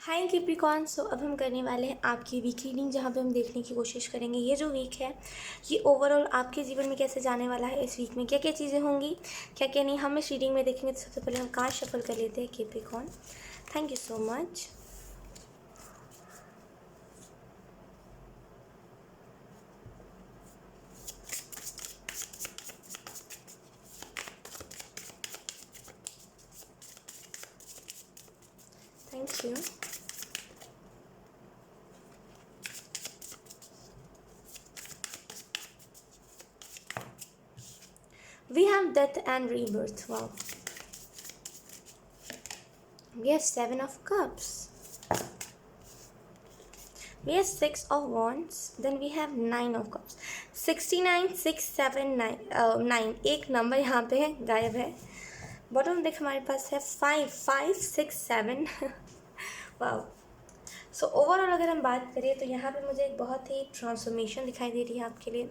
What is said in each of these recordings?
हाय Capricorn. सो अब हम करने वाले हैं आपकी वीक रीडिंग, जहाँ पे हम देखने की कोशिश करेंगे ये जो वीक है ये ओवरऑल आपके जीवन में कैसे जाने वाला है। इस वीक में क्या क्या चीज़ें होंगी, क्या क्या नहीं, हम इस रीडिंग में देखेंगे। तो सबसे पहले हम कार्ड शफल कर लेते हैं Capricorn. Thank you so much. Thank you. We have death and rebirth. Wow. We have 7 of Cups. We have 6 of Wands. Then we have 9 of Cups. 69, 6, 7, 9, 9 एक नंबर यहाँ पे है, गायब है। बॉटम देख हमारे पास है 5, 5, 6, 7। वाह। सो ओवरऑल अगर हम बात करें तो यहाँ पे मुझे एक बहुत ही ट्रांसफॉर्मेशन दिखाई दे रही है आपके लिए।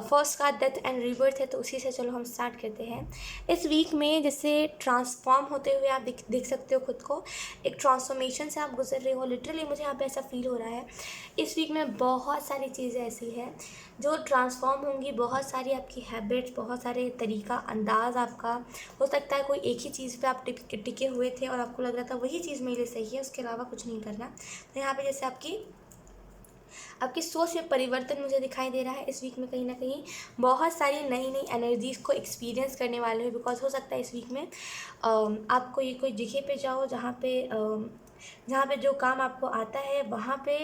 फर्स्ट का डेथ एंड रीबर्थ है, तो उसी से चलो हम स्टार्ट करते हैं। इस वीक में जैसे ट्रांसफॉर्म होते हुए आप देख सकते हो खुद को, एक ट्रांसफॉर्मेशन से आप गुजर रहे हो। लिटरली मुझे यहाँ पे ऐसा फील हो रहा है इस वीक में बहुत सारी चीज़ें ऐसी हैं जो ट्रांसफॉर्म होंगी। बहुत सारी आपकी हैबिट्स, बहुत सारे तरीका अंदाज आपका, हो सकता है कोई एक ही चीज़ पे आप टिके हुए थे और आपको लग रहा था वही चीज़ मेरे लिए सही है, उसके अलावा कुछ नहीं करना। तो यहाँ पे जैसे आपकी सोच में परिवर्तन मुझे दिखाई दे रहा है इस वीक में। कहीं ना कहीं बहुत सारी नई नई एनर्जीज़ को एक्सपीरियंस करने वाले हो। बिकॉज हो सकता है इस वीक में आप कोई जगह पे जाओ जहाँ पे जो काम आपको आता है वहाँ पे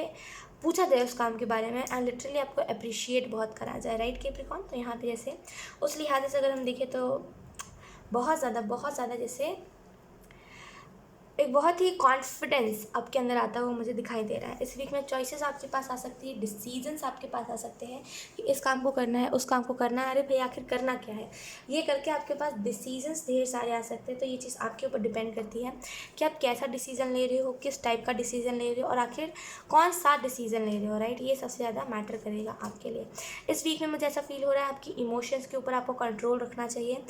पूछा जाए उस काम के बारे में एंड लिटरली आपको अप्रिशिएट बहुत करा जाए, राइट कैप्रिकॉर्न। तो यहाँ पे जैसे उस लिहाज से अगर हम देखें तो बहुत ज़्यादा जैसे एक बहुत ही कॉन्फिडेंस आपके अंदर आता है, वो मुझे दिखाई दे रहा है। इस वीक में चॉइसेस आपके पास आ सकती है, डिसीजंस आपके पास आ सकते हैं कि इस काम को करना है, उस काम को करना है, अरे भाई आखिर करना क्या है, ये करके आपके पास डिसीजंस ढेर सारे आ सकते हैं। तो ये चीज़ आपके ऊपर डिपेंड करती है कि आप कैसा डिसीजन ले रहे हो, किस टाइप का डिसीजन ले रहे हो और आखिर कौन सा डिसीजन ले रहे हो, राइट। ये सबसे ज़्यादा मैटर करेगा आपके लिए। इस वीक में मुझे ऐसा फील हो रहा है आपकी इमोशंस के ऊपर आपको कंट्रोल रखना चाहिए।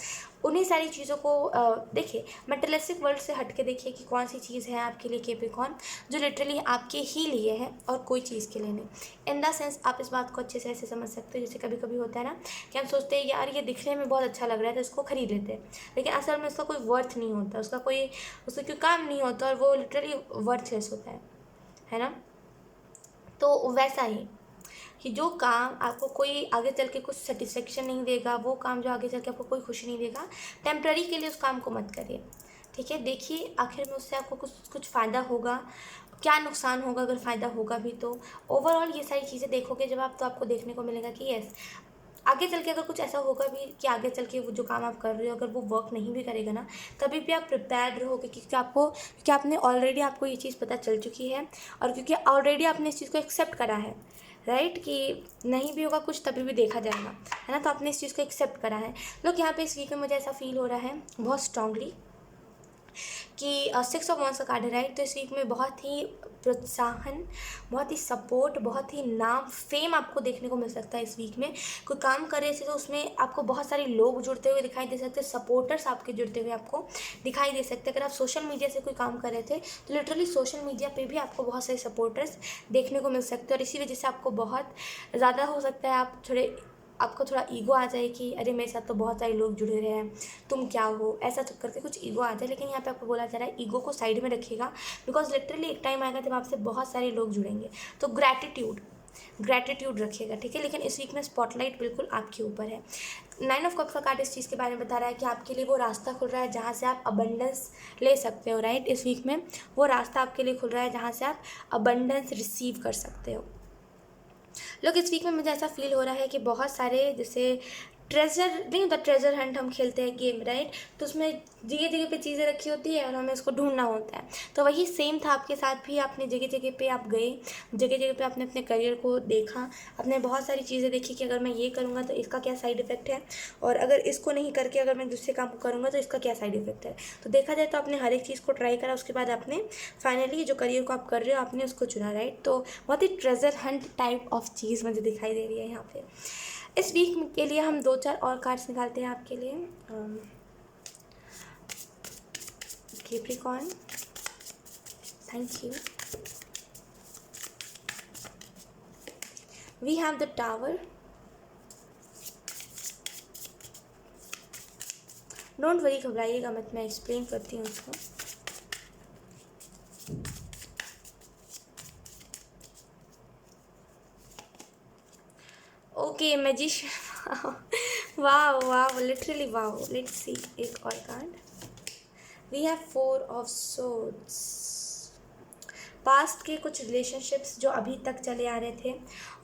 उन्हीं सारी चीज़ों को देखिए, मटेरियलिस्टिक वर्ल्ड से हट के देखिए कि कौन सी चीज़ है आपके लिए कैप्रिकॉर्न जो लिटरली आपके ही लिए है और कोई चीज़ के लिए नहीं। इन द सेंस आप इस बात को अच्छे से ऐसे समझ सकते हो, जैसे कभी कभी होता है ना कि हम सोचते हैं यार ये दिखने में बहुत अच्छा लग रहा है तो इसको खरीद लेते हैं, लेकिन असल में उसका कोई वर्थ नहीं होता, उसका कोई काम नहीं होता और वो लिटरली वर्थलेस होता है ना। तो वैसा ही कि जो काम आपको कोई आगे चल के कुछ सेटिस्फेक्शन नहीं देगा, वो काम जो आगे चल के आपको कोई खुशी नहीं देगा, टेम्प्ररी के लिए उस काम को मत करिए, ठीक है। देखिए आखिर में उससे आपको कुछ फ़ायदा होगा, क्या नुकसान होगा, अगर फ़ायदा होगा भी तो। ओवरऑल ये सारी चीज़ें देखोगे जब आप, तो आपको देखने को मिलेगा कि यस, आगे चल के अगर कुछ ऐसा होगा भी कि आगे चल के वो जो काम आप कर रहे हो अगर वो वर्क नहीं भी करेगा ना, तभी भी आप प्रिपेयर्ड रहोगे क्योंकि आपने ऑलरेडी, आपको ये चीज़ पता चल चुकी है और क्योंकि ऑलरेडी आपने इस चीज़ को एक्सेप्ट करा है, राइट, कि नहीं भी होगा कुछ तभी भी देखा जाएगा, है ना। तो आपने इस चीज़ को एक्सेप्ट करा है। लोग यहाँ पे इस वीक में मुझे ऐसा फील हो रहा है बहुत स्ट्रांगली कि 6 of Wands का कार्ड है, राइट। तो इस वीक में बहुत ही प्रोत्साहन, बहुत ही सपोर्ट, बहुत ही नाम, फेम आपको देखने को मिल सकता है इस वीक में। कोई काम कर रहे थे तो उसमें आपको बहुत सारे लोग जुड़ते हुए दिखाई दे सकते हैं, सपोर्टर्स आपके जुड़ते हुए आपको दिखाई दे सकते हैं। अगर आप सोशल मीडिया से कोई काम कर रहे थे तो लिटरली सोशल मीडिया पे भी आपको बहुत सारे सपोर्टर्स देखने को मिल सकते हैं और इसी वजह से आपको बहुत ज़्यादा हो सकता है आपको थोड़ा ईगो आ जाए कि अरे मेरे साथ तो बहुत सारे लोग जुड़े रहे हैं, तुम क्या हो, ऐसा तो करके कुछ ईगो आ जाए। लेकिन यहाँ पे आपको बोला जा रहा है ईगो को साइड में रखिएगा, बिकॉज लिटरली एक टाइम आएगा जब आपसे बहुत सारे लोग जुड़ेंगे, तो ग्रैटिट्यूड रखिएगा, ठीक है। लेकिन इस वीक में स्पॉटलाइट बिल्कुल आपके ऊपर है। 9 of Cups का कार्ड इस चीज़ के बारे में बता रहा है कि आपके लिए वो रास्ता खुल रहा है जहाँ से आप अबंडेंस ले सकते हो, राइट। इस वीक में वो रास्ता आपके लिए खुल रहा है जहाँ से आप अबंडेंस रिसीव कर सकते हो। लोग इस वीक में मुझे ऐसा फील हो रहा है कि बहुत सारे जैसे ट्रेजर नहीं होता, ट्रेजर हंट हम खेलते हैं गेम, राइट। तो उसमें जगह जगह पे चीज़ें रखी होती है और हमें उसको ढूंढना होता है। तो वही सेम था आपके साथ भी, आपने जगह जगह पे आप गए, जगह जगह पे आपने अपने करियर को देखा, आपने बहुत सारी चीज़ें देखी कि अगर मैं ये करूँगा तो इसका क्या साइड इफ़ेक्ट है और अगर इसको नहीं करके अगर मैं दूसरे काम को करूँगा तो इसका क्या साइड इफ़ेक्ट है। तो देखा जाए तो आपने हर एक चीज़ को ट्राई करा, उसके बाद आपने फाइनली जो करियर को आप कर रहे हो आपने उसको चुना, राइट। तो बहुत ही ट्रेजर हंट टाइप ऑफ चीज़ मुझे दिखाई दे रही है यहाँ पे। इस वीक के लिए हम 2-4 और कार्ड्स निकालते हैं आपके लिए। Capricorn, thank you. We have the tower. Don't worry, घबराइएगा मत, मैं एक्सप्लेन करती हूँ उसको। ओके मैजिशियन, वाह वाह, लिटरली वाह। लेट्स सी एक और card. We have 4 of swords. Past के कुछ रिलेशनशिप्स जो अभी तक चले आ रहे थे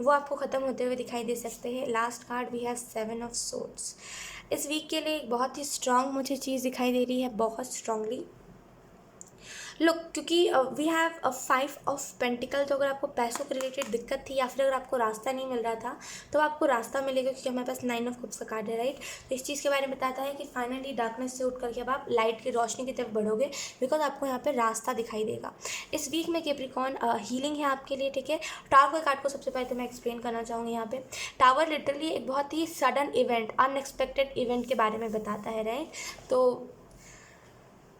वो आपको ख़त्म होते हुए दिखाई दे सकते हैं। Last card we have 7 of swords. इस वीक के लिए एक बहुत ही स्ट्रांग मुझे चीज़ दिखाई दे रही है, बहुत स्ट्रांगली। लुक, क्योंकि वी हैव 5 ऑफ पेंटिकल। तो अगर आपको पैसों के रिलेटेड दिक्कत थी या फिर अगर आपको रास्ता नहीं मिल रहा था तो आपको रास्ता मिलेगा, क्योंकि हमारे पास 9 ऑफ कप्स का कार्ड है, राइट। तो इस चीज़ के बारे में बताता है कि फाइनली डार्कनेस से उठ करके अब आप लाइट की रोशनी की तरफ बढ़ोगे, बिकॉज आपको यहाँ पे रास्ता दिखाई देगा। इस वीक में कैप्रिकॉर्न हीलिंग है आपके लिए, ठीक है। टावर के कार्ड को सबसे पहले तो मैं एक्सप्लेन करना चाहूँगी। यहाँ पे टावर लिटरली एक बहुत ही सडन इवेंट, अनएक्सपेक्टेड इवेंट के बारे में बताता है, राइट। तो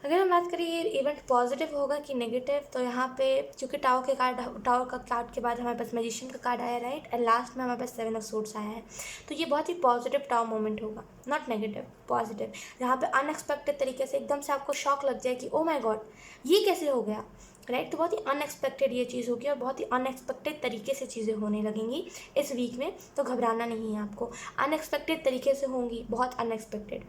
अगर हम बात करें ये इवेंट पॉजिटिव होगा कि नेगेटिव, तो यहाँ पे क्योंकि टावर का कार्ड के बाद हमारे पास मैजिशियन का कार्ड आया, राइट, एंड लास्ट में हमारे पास 7 ऑफ सोर्ड्स आया है। तो ये बहुत ही पॉजिटिव टावर मोमेंट होगा, नॉट नेगेटिव, पॉजिटिव। जहाँ पे अनएक्सपेक्टेड तरीके से एकदम से आपको शॉक लग जाए कि ओ माय गॉड ये कैसे हो गया, राइट। तो बहुत ही अनएक्सपेक्टेड ये चीज़ होगी और बहुत ही अनएक्सपेक्टेड तरीके से चीज़ें होने लगेंगी इस वीक में। तो घबराना नहीं है आपको, अनएक्सपेक्टेड तरीके से होंगी, बहुत अनएक्सपेक्टेड,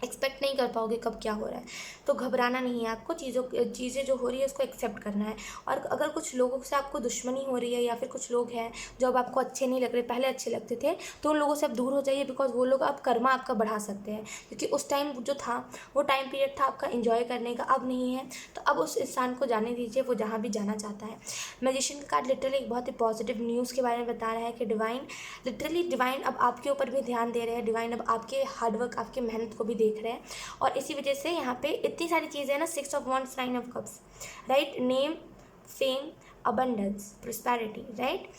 एक्सपेक्ट नहीं कर पाओगे कब क्या हो रहा है। तो घबराना नहीं है आपको, चीज़ें जो हो रही है उसको एक्सेप्ट करना है। और अगर कुछ लोगों से आपको दुश्मनी हो रही है या फिर कुछ लोग हैं जो अब आपको अच्छे नहीं लग रहे, पहले अच्छे लगते थे, तो उन लोगों से अब दूर हो जाइए, बिकॉज वो लोग अब कर्मा आपका बढ़ा सकते हैं। क्योंकि उस टाइम जो था वो टाइम पीरियड था आपका एंजॉय करने का, अब नहीं है। तो अब उस इंसान को जाने दीजिए, वो जहाँ भी जाना चाहता है। मैजिशियन का कार्ड लिटरली एक बहुत ही पॉजिटिव न्यूज़ के बारे में बता रहा है कि डिवाइन अब आपके ऊपर भी ध्यान दे रहे हैं। डिवाइन अब आपके हार्डवर्क, आपकी मेहनत को भी देख रहे हैं। और इसी वजह से यहाँ पे इतनी सारी चीज़ें हैं ना, 6 of wands, 9 of cups, right. Name, fame, abundance, prosperity, right.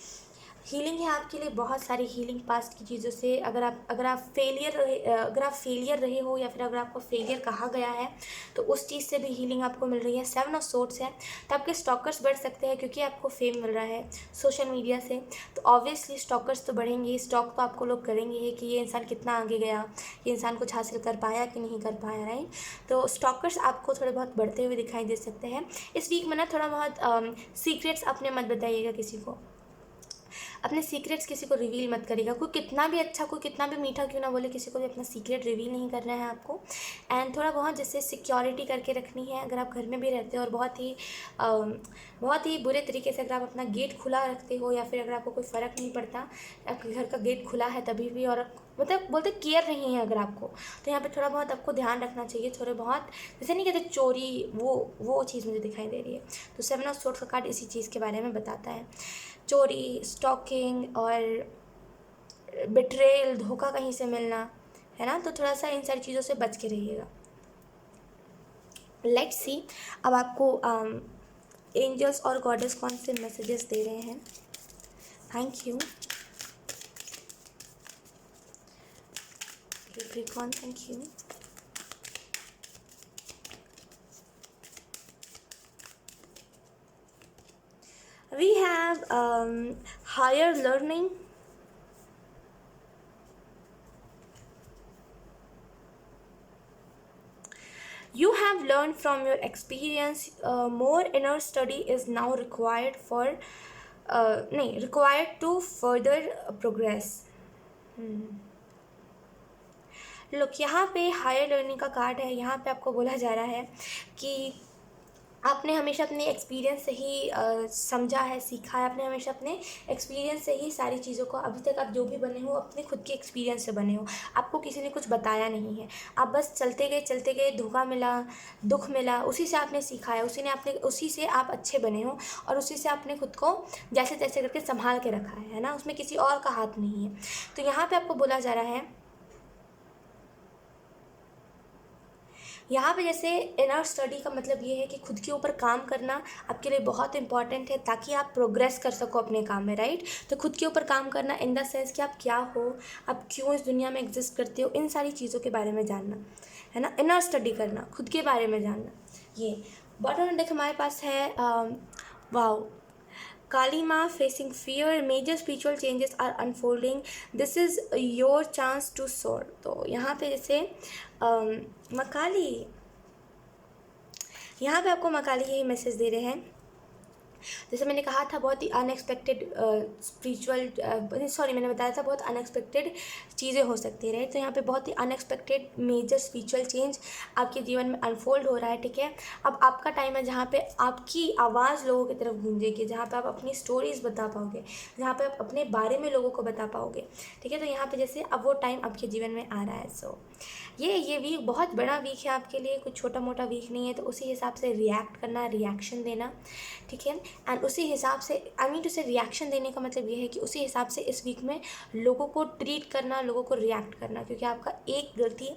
Healing है आपके लिए, बहुत सारी हीलिंग पास्ट की चीज़ों से। अगर आप फेलियर रहे हो या फिर अगर आपको फेलियर कहा गया है तो उस चीज़ से भी हीलिंग आपको मिल रही है। 7 ऑफ सोर्ड्स है, तो आपके स्टॉकर्स बढ़ सकते हैं क्योंकि आपको फेम मिल रहा है सोशल मीडिया से। तो ऑब्वियसली स्टॉकर्स तो बढ़ेंगे, स्टॉक तो आपको लोग करेंगे ही कि ये इंसान कितना आगे गया, ये इंसान कुछ हासिल कर पाया कि नहीं कर पाया, राइट। तो स्टॉकर्स आपको थोड़े बहुत बढ़ते हुए दिखाई दे सकते हैं इस वीक में ना। थोड़ा बहुत सीक्रेट्स अपने मत बताइएगा किसी को, अपने सीक्रेट्स किसी को रिवील मत करिएगा। कोई कितना भी अच्छा, कोई कितना भी मीठा क्यों ना बोले, किसी को भी अपना सीक्रेट रिवील नहीं करना है आपको। एंड थोड़ा बहुत जैसे सिक्योरिटी करके रखनी है। अगर आप घर में भी रहते हो और बहुत ही बुरे तरीके से अगर आप अपना गेट खुला रखते हो या फिर अगर आपको कोई फ़र्क नहीं पड़ता, आपके घर का गेट खुला है तभी भी, और मतलब बोलते केयर नहीं है अगर आपको, तो यहाँ पे थोड़ा बहुत आपको ध्यान रखना चाहिए। थोड़े बहुत जैसे नहीं कहते चोरी, वो चीज़ मुझे दिखाई दे रही है। तो 7 ऑफ सोर्ड्स का कार्ड इसी चीज़ के बारे में बताता है, चोरी, स्टॉकिंग और बिट्रेल, धोखा कहीं से मिलना, है ना। तो थोड़ा सा इन सारी चीज़ों से बच के रहिएगा। लेट्स सी अब आपको एंजल्स और गॉडेस कौन से मैसेजेस दे रहे हैं। Thank you Capricorn, thank you. We have higher learning. You have learned from your experience. More inner study is now required required to further progress. Look, यहाँ पे higher learning का card है। यहाँ पे आपको बोला जा रहा है कि आपने हमेशा अपने एक्सपीरियंस से ही समझा है, सीखा है। आपने हमेशा अपने एक्सपीरियंस से ही सारी चीज़ों को, अभी तक आप जो भी बने हो अपने खुद के एक्सपीरियंस से बने हो। आपको किसी ने कुछ बताया नहीं है, आप बस चलते गए, धोखा मिला, दुख मिला, उसी से आपने सीखा है, उसी से आप अच्छे बने हो और उसी से आपने खुद को जैसे तैसे करके संभाल के रखा है ना। उसमें किसी और का हाथ नहीं है। तो यहाँ पर आपको बोला जा रहा है, यहाँ पे जैसे इनर स्टडी का मतलब ये है कि खुद के ऊपर काम करना आपके लिए बहुत इंपॉर्टेंट है ताकि आप प्रोग्रेस कर सको अपने काम में, राइट। तो खुद के ऊपर काम करना इन द सेंस कि आप क्या हो, आप क्यों इस दुनिया में एग्जिस्ट करते हो, इन सारी चीज़ों के बारे में जानना, है ना। इनर स्टडी करना, खुद के बारे में जानना। ये बॉटम देख हमारे पास है wow, Kali Ma facing fear, major spiritual changes are unfolding. This is your chance to soar. तो यहाँ पे जैसे मकाली, यहाँ पे आपको मकाली यही मैसेज दे रहे हैं, जैसे मैंने कहा था बहुत ही अनएक्सपेक्टेड स्पिरिचुअल सॉरी मैंने बताया था बहुत अनएक्सपेक्टेड चीज़ें हो सकती है, राइट। तो यहाँ पे बहुत ही अनएक्सपेक्टेड मेजर स्पिरिचुअल चेंज आपके जीवन में अनफोल्ड हो रहा है, ठीक है। अब आपका टाइम है जहाँ पे आपकी आवाज़ लोगों की तरफ गूंजेगी, जहाँ पे आप अपनी स्टोरीज़ बता पाओगे, जहाँ पे आप अपने बारे में लोगों को बता पाओगे, ठीक है। तो यहाँ पे जैसे अब वो टाइम आपके जीवन में आ रहा है। सो ये वीक बहुत बड़ा वीक है आपके लिए, कुछ छोटा मोटा वीक नहीं है। तो उसी हिसाब से रिएक्ट करना, रिएक्शन देना, ठीक है। एंड उसी हिसाब से आई मीन टू से रिएक्शन देने का मतलब ये है कि उसी हिसाब से इस वीक में लोगों को ट्रीट करना, लोगों को रिएक्ट करना, क्योंकि आपका एक गलती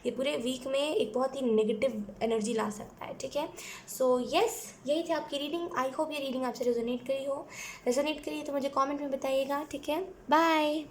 ये पूरे वीक में एक बहुत ही नेगेटिव एनर्जी ला सकता है, ठीक है। सो यस, यही थी आपकी रीडिंग। आई होप ये रीडिंग आपसे रेजोनेट करी हो। रेजोनेट करी तो मुझे कॉमेंट में बताइएगा, ठीक है। बाय।